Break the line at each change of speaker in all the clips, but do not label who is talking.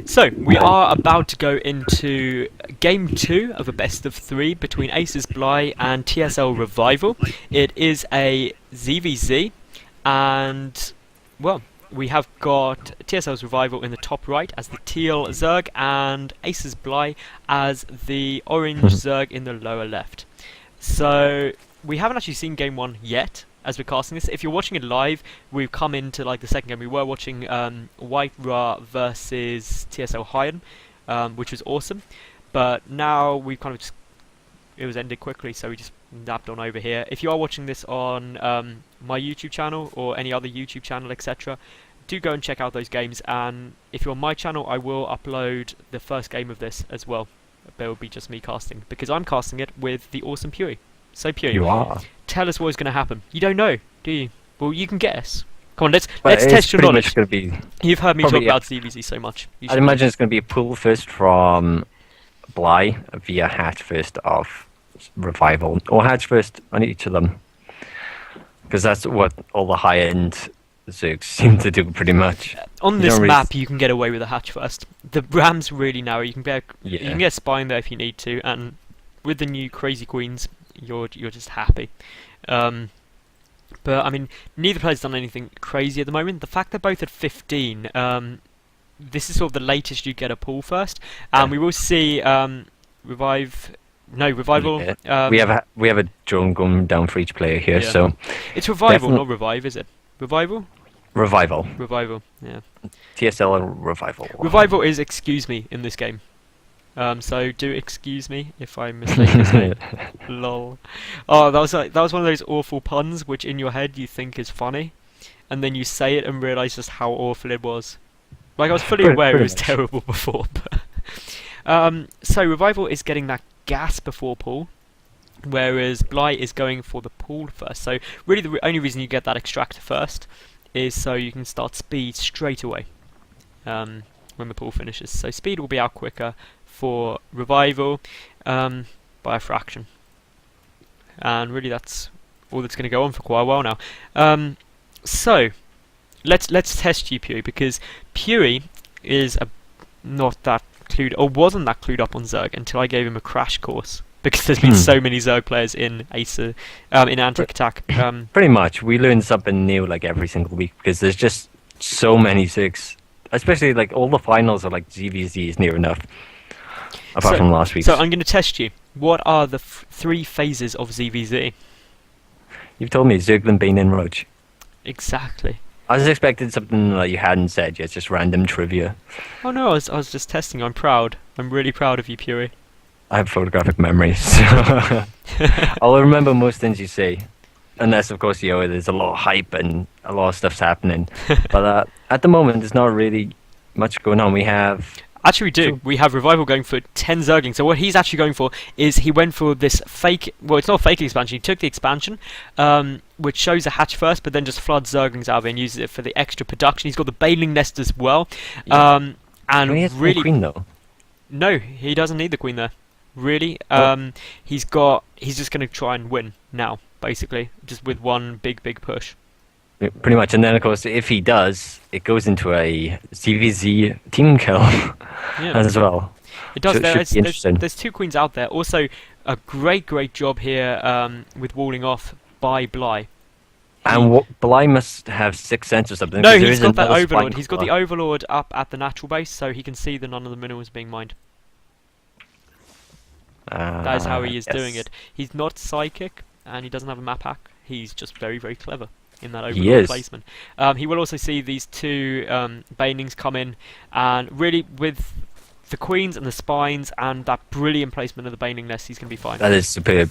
So, we are about to go into game 2 of a best of 3 between AcerBly and TSLRevival. It is a ZvZ, and, well, we have got TSLRevival in the top right as the teal Zerg, and AcerBly as the orange Zerg in the lower left. So, we haven't actually seen game 1 yet, as we're casting this. If you're watching it live, we've come into like the second game. We were watching White Ra versus TSL Hyden, which was awesome. But now we've kind of just, it was ended quickly, so we just napped on over here. If you are watching this on my YouTube channel or any other YouTube channel, etc., do go and check out those games. And if you're on my channel, I will upload the first game of this as well. There will be just me casting, because I'm casting it with the awesome Pewee. So Pewee,
You are.
tell us what is going to happen. You don't know, do you? Well, you can guess. Come on, let's test your knowledge.
Gonna be
You've heard me talk
probably,
about ZvZ so much.
I'd imagine it's going to be a pull first from Bly via hatch first of Revival, or hatch first on each of them, because that's what all the high-end Zergs seem to do pretty much.
On this map, you can get away with a hatch first. The ram's really narrow. You can get a spine there if you need to, and with the new crazy queens, you're just happy. But I mean, neither player's done anything crazy at the moment. The fact they're both at 15, this is sort of the latest you get a pull first, and we will see Revival.
Yeah. We have a drone going down for each player here, so
it's Revival, not Revive, is it? Revival.
Revival.
Yeah.
TSLRevival.
Revival is excuse me in this game. So do excuse me if I mistake his name. Lol. Oh, that was one of those awful puns which in your head you think is funny, and then you say it and realise just how awful it was. Like, I was fully aware it was terrible before, but so Revival is getting that gas before pull, whereas Bly is going for the pull first. So really the only reason you get that extractor first is so you can start speed straight away when the pull finishes. So speed will be out quicker for Revival by a fraction, and really that's all that's going to go on for quite a while now. So let's test you, Pewee, because Pewee is not that clued, or wasn't that clued up on Zerg until I gave him a crash course, because there's been so many Zerg players in Acer, in Antec attack.
Pretty much, we learn something new like every single week, because there's just so many Zergs, especially like all the finals are like ZvZs near enough. Apart from last week.
So I'm going to test you. What are the 3 phases of ZvZ?
You've told me Zerglin, Bane, and Roach.
Exactly.
I was expecting something that you hadn't said yet, just random trivia.
Oh no, I was just testing. I'm proud. I'm really proud of you, Pewee.
I have photographic memory, so I'll remember most things you say. Unless, of course, there's a lot of hype and a lot of stuff's happening. But at the moment, there's not really much going on. We have...
Actually, we do. We have Revival going for 10 Zerging. So what he's actually going for is he went for this fake... Well, it's not a fake expansion. He took the expansion, which shows a hatch first, but then just floods Zerglings out of it and uses it for the extra production. He's got the Baneling Nest as well. And
he has
really...
no queen, though.
No, he doesn't need the queen there. Really. He's just going to try and win now, basically, just with one big push.
Pretty much, and then of course, if he does, it goes into a ZvZ team kill as well.
It does.
So
there's 2 queens out there. Also, a great job here with walling off by Bly.
And Bly must have 6th sense or something.
No, he's got that Overlord. He's got the Overlord up at the natural base, so he can see that none of the minerals being mined. That is how he is doing it. He's not psychic, and he doesn't have a map hack. He's just very clever in that Overlord placement. He will also see these 2 Banelings come in, and really with the queens and the spines and that brilliant placement of the Baneling Nest, he's going to be fine.
That is superb.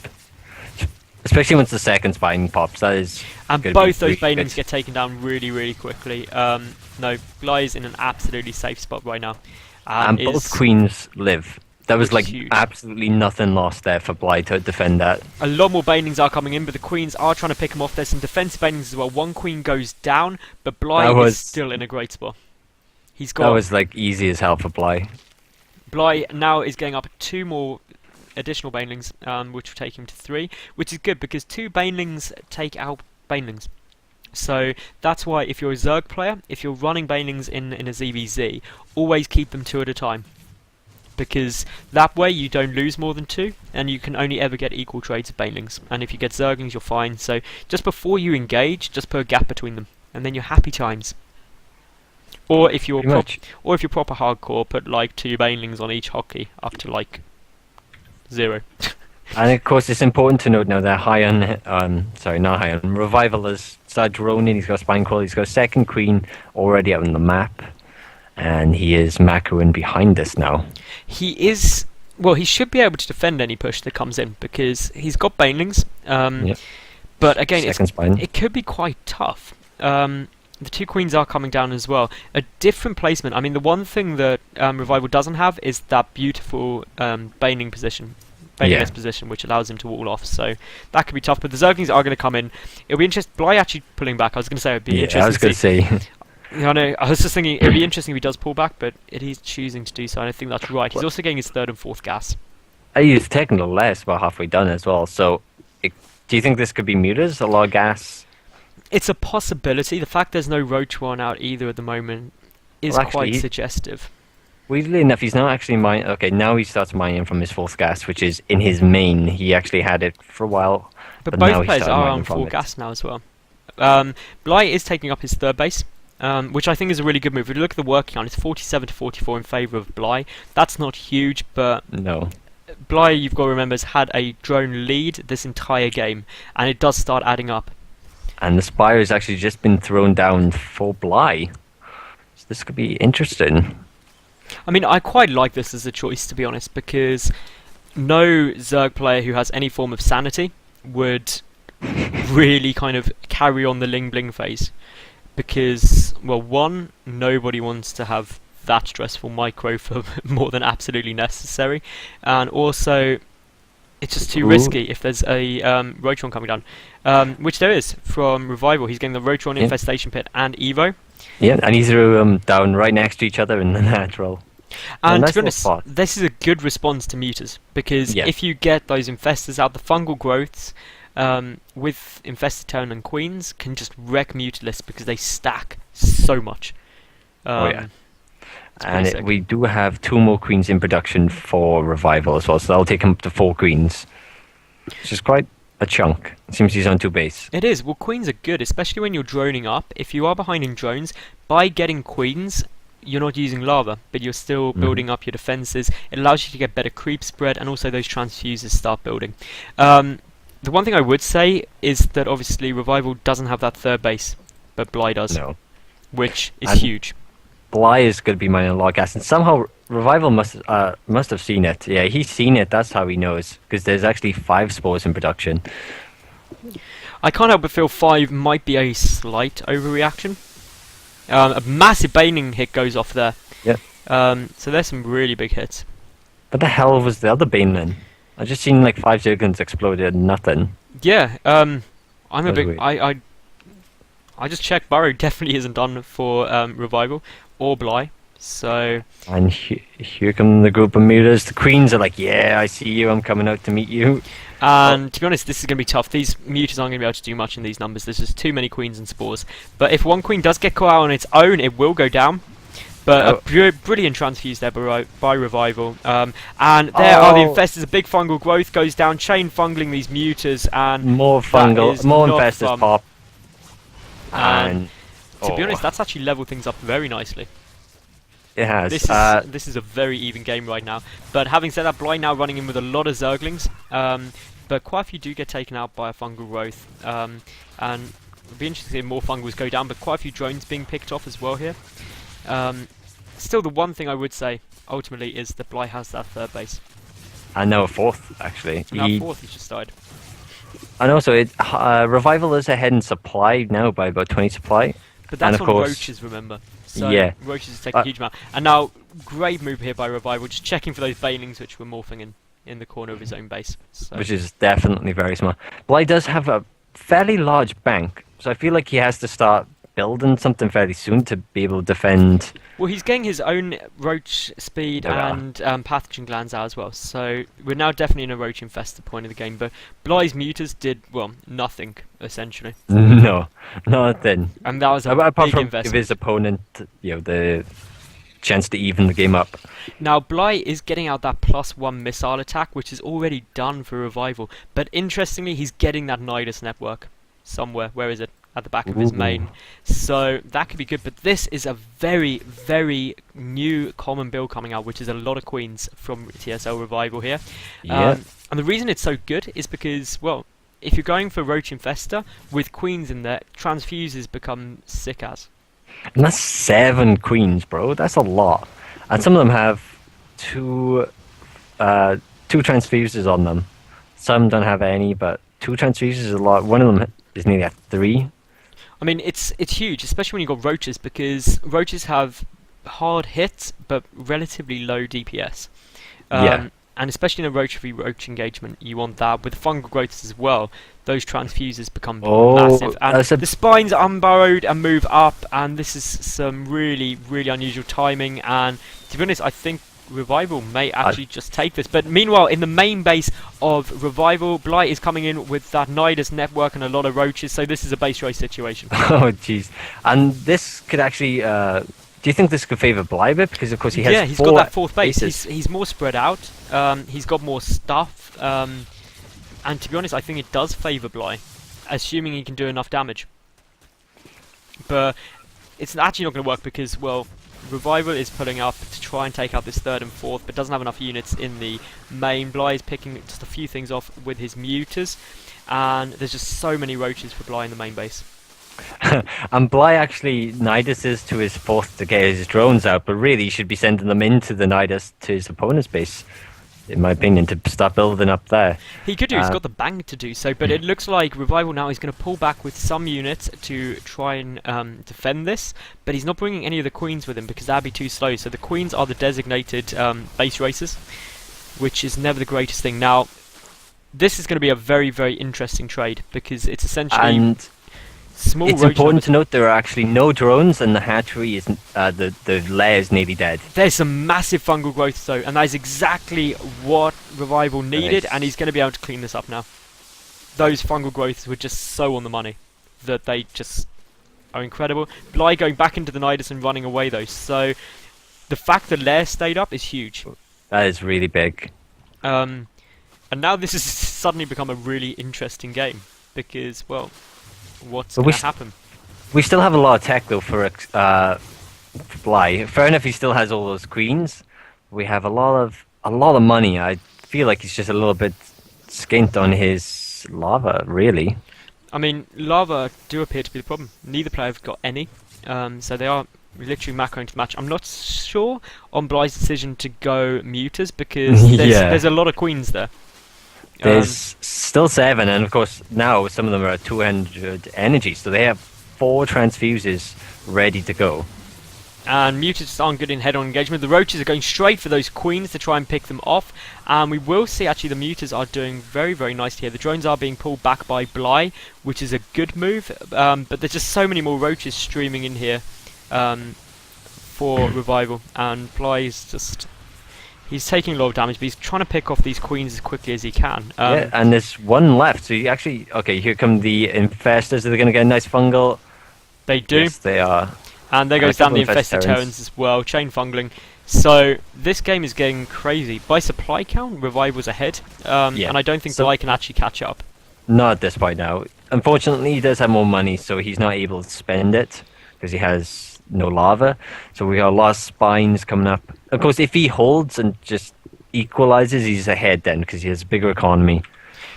Especially once the second spine pops, that is...
And both those Banelings get taken down really quickly. No, Bly is in an absolutely safe spot right now.
And both queens live. There was like
huge.
Absolutely nothing lost there for Bly to defend that.
A lot more Banelings are coming in, but the queens are trying to pick them off. There's some defensive Banelings as well. One queen goes down, but Bly is still in a great spot. That
was like easy as hell for Bly.
Bly now is getting up 2 more additional Banelings, which will take him to 3, which is good because 2 Banelings take out Banelings. So that's why if you're a Zerg player, if you're running Banelings in a ZvZ, always keep them 2 at a time. Because that way you don't lose more than 2, and you can only ever get equal trades of Banelings. And if you get Zerglings, you're fine. So just before you engage, just put a gap between them, and then you're happy times. Or if you're proper hardcore, put like 2 Banelings on each hotkey up to like 0.
And of course, it's important to note now that sorry, not High on, Revival has started droning. He's got Spine Crawl. He's got second Queen already out on the map, and he is macroing behind us now.
He is. Well, he should be able to defend any push that comes in because he's got Banelings.
Yep.
But again,
it
could be quite tough. The 2 Queens are coming down as well. A different placement. I mean, the one thing that Revival doesn't have is that beautiful Baneling position. Position, which allows him to wall off, so that could be tough. But the Zerglings are going to come in. It'll be interesting. Bly actually pulling back. I was going to say it'd be interesting.
I was going to say.
I know. I was just thinking it'd be interesting if he does pull back, but he's choosing to do so. And I think that's right. He's also getting his 3rd and 4th gas.
He's taking the less, about halfway done as well. So, do you think this could be mutas? A lot of gas.
It's a possibility. The fact there's no Roach one out either at the moment is quite suggestive.
Weirdly enough, he's not actually mining. Okay, now he starts mining from his 4th gas, which is in his main. He actually had it for a while.
But both players are on 4 gas now as well. Bly is taking up his 3rd base, which I think is a really good move. If you look at the working on, it's 47 to 44 in favour of Bly. That's not huge, but
no.
Bly, you've got to remember, has had a drone lead this entire game, and it does start adding up.
And the Spire has actually just been thrown down for Bly. So this could be interesting.
I mean, I quite like this as a choice, to be honest, because no Zerg player who has any form of sanity would really kind of carry on the Ling Bling phase. Because, well, one, nobody wants to have that stressful micro for more than absolutely necessary, and also it's just too risky if there's a Rotron coming down, which there is from Revival. He's getting the Rotron Infestation Pit and Evo.
Yeah, and he threw them down right next to each other in the natural.
And to be honest, this is a good response to mutas, because if you get those infestors out, the fungal growths with infested turn and queens can just wreck mutalists because they stack so much.
And we do have 2 more queens in production for Revival as well, so that'll take him up to 4 queens, which is quite a chunk. It seems he's on 2 base.
It is. Well, queens are good, especially when you're droning up. If you are behind in drones, by getting queens, you're not using lava, but you're still building up your defenses. It allows you to get better creep spread, and also those transfuses start building. The one thing I would say is that obviously Revival doesn't have that 3rd base, but Bly does, which is huge.
Bly is going to be mining a lot of gas, and somehow Revival must have seen it. Yeah, he's seen it. That's how he knows, because there's actually 5 spores in production.
I can't help but feel 5 might be a slight overreaction. A massive Baning hit goes off there.
Yeah.
So there's some really big hits.
What the hell was the other Bane then? I just seen like 5 Zerglings exploded and nothing.
Yeah. I'm a big. I just checked. Burrow definitely isn't done for Revival or Bly. So.
And here come the group of mutas. The queens are like, yeah, I see you. I'm coming out to meet you.
And to be honest, this is going to be tough. These mutas aren't going to be able to do much in these numbers. There's just too many queens and spores. But if one queen does get caught out on its own, it will go down. But a brilliant transfuse there by Revival. And there are the infestors. A big fungal growth goes down. Chain fungling these mutas. And
more fungal, more infestors pop.
And to be honest, that's actually leveled things up very nicely.
It has.
This is a very even game right now. But having said that, Bly now running in with a lot of Zerglings. But quite a few do get taken out by a fungal growth. And it'll be interesting to see if more fungals go down. But quite a few drones being picked off as well here. Still, the one thing I would say, ultimately, is that Bly has that 3rd base.
And now a 4th, actually.
Now 4th, he's just died.
And also, Revival is ahead in supply now by about 20 supply.
But that's
on
Roaches, remember. So Roaches is taking a huge amount. And now, great move here by Revival, just checking for those Banelings which were morphing in the corner of his own base. So.
Which is definitely very smart. Bly does have a fairly large bank, so I feel like he has to start building something fairly soon to be able to defend.
Well, he's getting his own roach speed and pathogen glands out as well. So we're now definitely in a roach infested point of the game. But Bly's mutas did, well, nothing, essentially.
No, nothing.
And that was a
Apart
big
from
investment.
give his opponent, the chance to even the game up.
Now, Bly is getting out that +1 missile attack, which is already done for Revival. But interestingly, he's getting that Nidus network somewhere. Where is it? At the back of his main. So that could be good. But this is a very, very new common build coming out, which is a lot of queens from TSLRevival here.
Yeah.
And the reason it's so good is because, well, if you're going for Roach Infester with queens in there, transfuses become sick as.
And that's 7 queens, bro. That's a lot. And some of them have two transfuses on them. Some don't have any, but 2 transfuses is a lot. One of them is nearly at 3.
I mean, it's huge, especially when you've got roaches, because roaches have hard hits but relatively low DPS.
Yeah.
And especially in a roach v roach engagement, you want that. With fungal growths as well, those transfuses become massive. And the spines unburrowed and move up, and this is some really, really unusual timing. And to be honest, I think Revival may actually just take this. But meanwhile, in the main base of Revival, Blight is coming in with that Nidus network and a lot of roaches, so this is a base race situation.
Oh, jeez. And this could actually... do you think this could favour Bly a bit? Because, of course, he has
he's
4
got that 4th base.
bases.
He's more spread out. He's got more stuff. And to be honest, I think it does favour Bly, assuming he can do enough damage. But it's actually not going to work because, well, Revival is pulling up to try and take out this 3rd and 4th, but doesn't have enough units in the main. Bly is picking just a few things off with his mutas, and there's just so many roaches for Bly in the main base.
And Bly actually Niduses to his 4th to get his drones out, but really he should be sending them into the Nidus to his opponent's base, in my opinion, to start building up there.
He could do, he's got the bang to do so, but it looks like Revival now is going to pull back with some units to try and defend this, but he's not bringing any of the queens with him because that'd be too slow. So the queens are the designated base racers, which is never the greatest thing. Now, this is going to be a very, very interesting trade because it's essentially... small.
It's important to note there are actually no drones, and the hatchery is the lair is nearly dead.
There's some massive fungal growth though, and that is exactly what Revival needed, and he's going to be able to clean this up now. Those fungal growths were just so on the money that they just are incredible. Bly going back into the Nidus and running away though, so the fact that lair stayed up is huge.
That is really big.
And now this has suddenly become a really interesting game because, well, what's going to happen?
We still have a lot of tech though for Bly. Fair enough, he still has all those queens. We have a lot of money. I feel like he's just a little bit skint on his lava, really.
I mean, lava do appear to be the problem. Neither player have got any, so they are literally macroing to match. I'm not sure on Bly's decision to go mutas because there's a lot of queens there.
There's still 7, and of course now some of them are at 200 energy, so they have 4 transfuses ready to go.
And mutas aren't good in head-on engagement. The roaches are going straight for those queens to try and pick them off, and we will see actually the mutas are doing very, very nicely here. The drones are being pulled back by Bly, which is a good move, but there's just so many more roaches streaming in here for Revival, and Bly is just... he's taking a lot of damage, but he's trying to pick off these queens as quickly as he can.
Yeah, and there's 1 left, so you actually... Okay, here come the infestors. Are they going to get a nice fungal?
They do.
Yes, they are.
And there goes down the infested Terrans as well, chain fungling. So this game is getting crazy. By supply count, Revival's ahead, and I don't think Bly can actually catch up.
Not at this point now. Unfortunately, he does have more money, so he's not able to spend it, because he has no lava. So we got a lot of spines coming up. Of course, if he holds and just equalizes, he's ahead then, because he has a bigger economy.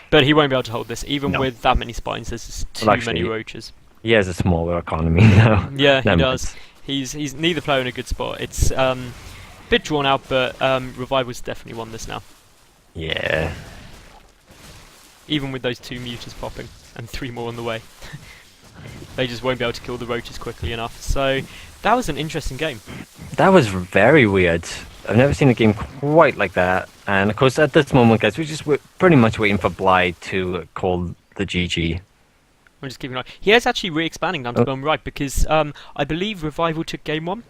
But he won't be able to hold this, even with that many spines. There's just too many roaches.
He has a smaller economy now.
Yeah, he does. He's neither player in a good spot. It's a bit drawn out, but Revival's definitely won this now.
Yeah.
Even with those 2 mutas popping, and 3 more on the way. They just won't be able to kill the roaches quickly enough. So that was an interesting game.
That was very weird. I've never seen a game quite like that. And of course, at this moment, guys, we're just pretty much waiting for Bly to call the GG.
I'm just keeping an eye. He is actually re-expanding down to bottom right because I believe Revival took game 1.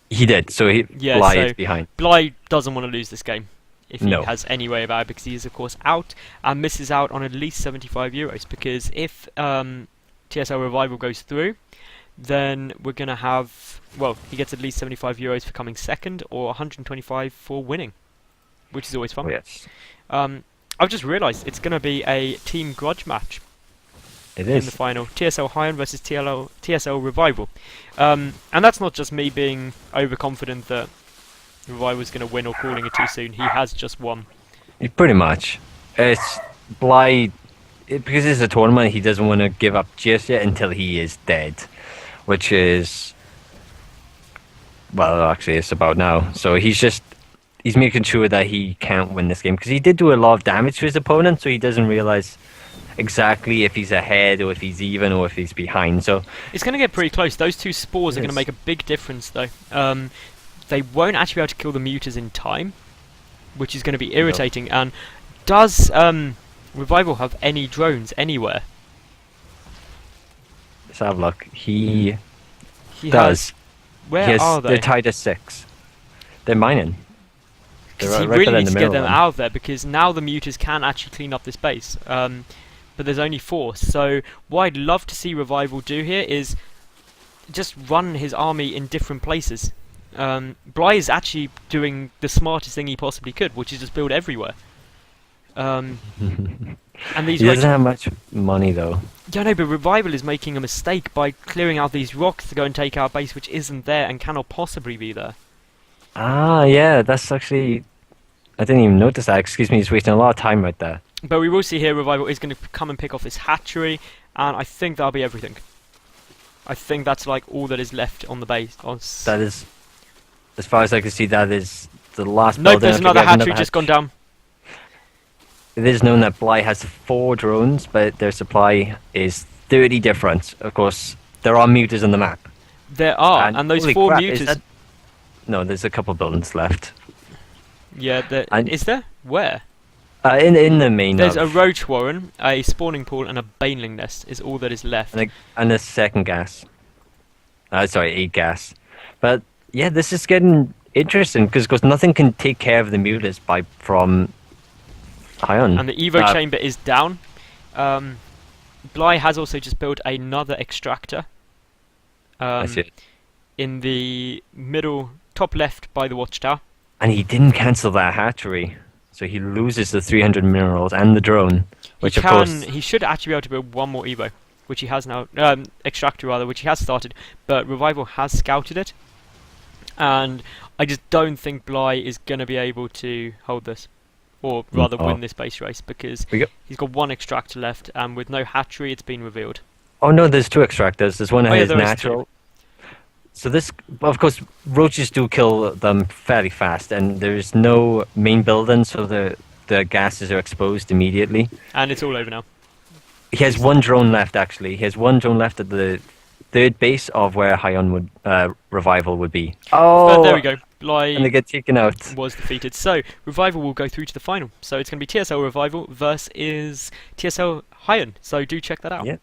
He did, so
Yeah,
Bly
so
is behind.
Bly doesn't want to lose this game if he
No.
has any way about it, because he is of course out and misses out on at least 75 euros. Because if TSL Revival goes through, then we're gonna have, well, he gets at least 75 euros for coming second, or 125 for winning, which is always fun.
Oh, yes.
I've just realised it's gonna be a team grudge match
It
in
is.
the final. TSL Hyon versus TSL Revival. And that's not just me being overconfident that Revival's going to win or calling it too soon. He has just won.
Pretty much. It's Bly, because it's a tournament, he doesn't want to give up just yet until he is dead, which is, well, actually it's about now. So he's making sure that he can't win this game, because he did do a lot of damage to his opponent, so he doesn't realize exactly if he's ahead or if he's even or if he's behind. So
it's going to get pretty close. Those two spores are going to make a big difference, though. They won't actually be able to kill the mutas in time, which is going to be irritating. And does Revival have any drones anywhere?
let's have a look. He
He
does.
has. Where are they?
They're tied at 6. They're mining.
Because he
right
really
there in
needs
the
to get
middle
them
one.
out of there, because now the mutas can actually clean up this base. But there's only 4. So what I'd love to see Revival do here is just run his army in different places. Bly is actually doing the smartest thing he possibly could, which is just build everywhere. And these
He doesn't have much money though.
yeah, no, but Revival is making a mistake by clearing out these rocks to go and take our base, which isn't there and cannot possibly be there.
Ah, yeah, that's actually, I didn't even notice that. Excuse me, he's wasting a lot of time right there.
But we will see here Revival is going to come and pick off this hatchery, and I think that'll be everything. I think that's like all that is left on the base.
That is, as far as I can see, that is the last
Nope,
building.
there's
I think
another
we have
hatchery just gone down.
It is known that Bly has 4 drones, but their supply is 30 different. Of course, there are mutas on the map.
There are, and those
holy
4
crap,
mutas.
No, there's a couple buildings left.
Yeah, is there? Where?
In the main.
There's a roach warren, a spawning pool, and a baneling nest is all that is left.
And a second gas. Sorry, 8 gas. But yeah, this is getting interesting because nothing can take care of the mutas from Hyon.
And the Evo chamber is down. Bly has also just built another extractor.
I see it.
In the middle, top left by the watchtower.
And he didn't cancel that hatchery, so he loses the 300 minerals and the drone, which of course
He should actually be able to build one more Evo, which he has now, extractor rather, which he has started, but Revival has scouted it, and I just don't think Bly is going to be able to hold this, or rather win this base race, because he's got 1 extractor left, and with no hatchery it's been revealed.
Oh no, there's 2 extractors. There's one that is
there is
natural. So this, of course, roaches do kill them fairly fast, and there's no main building, so the gases are exposed immediately.
And it's all over now.
He has 1 drone left, actually. He has 1 drone left at the 3rd base of where Hyon Revival would be. Oh,
But there we go. Bly
and they get taken out.
was defeated. So Revival will go through to the final. So it's going to be TSL Revival versus TSL Hyon. So do check that out.
Yeah.